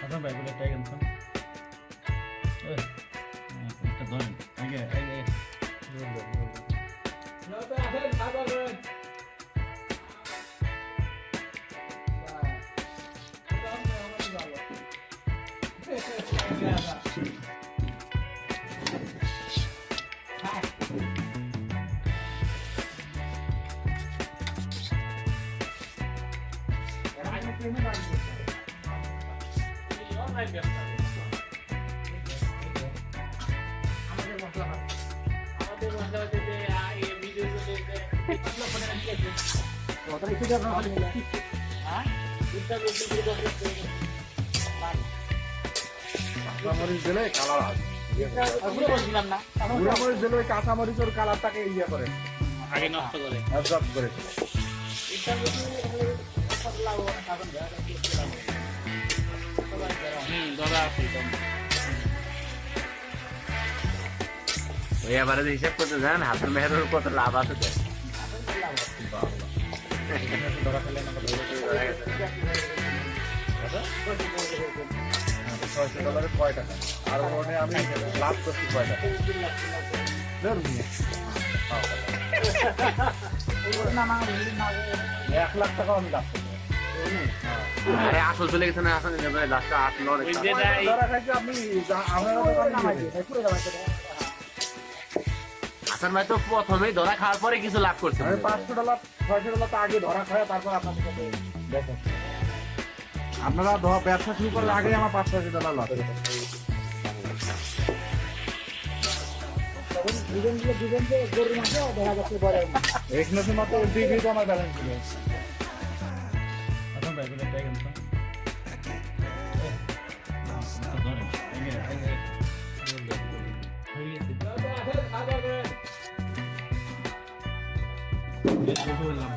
এখন বাইবেল একটা গেছেন একটা ধরেন আগে আগে কাঁচামরিচ দিলে কালার গুঁড়ামরিচ দিলে ওই কাঁচামরিচের কালারটাকে ইয়ে করে আগে নষ্ট করে অ্যাবজর্ব করে ওই আবার হিসাব করতে যান হাতের মেহেরের কত লাভ আছে ধরা ফেলে $600 কয় টাকা আর ওখানে আমি লাভ করছি কয় টাকা $1,00,000 আমি লাভ করছি আরে আসল চলে গেছে না আসল লাস্টটা 8 ধরা খাইছি আপনি হাসান ভাই তো প্রথমেই ধরা খাওয়ার পরে কিছু লাভ করছে আমি $500 $600 তো আগে ধরা খায় তারপর আপনাদের সাথে দেখেন আপনারা ব্যবসা শুরু করার আগে আমার $500 লাভ এখানে তো মাত্র ডিগ্রি তো আমার ব্যালেন্স ছিল এখন বাইবেল একটা গেছেন ধরেন আগে আগে বেশি বললাম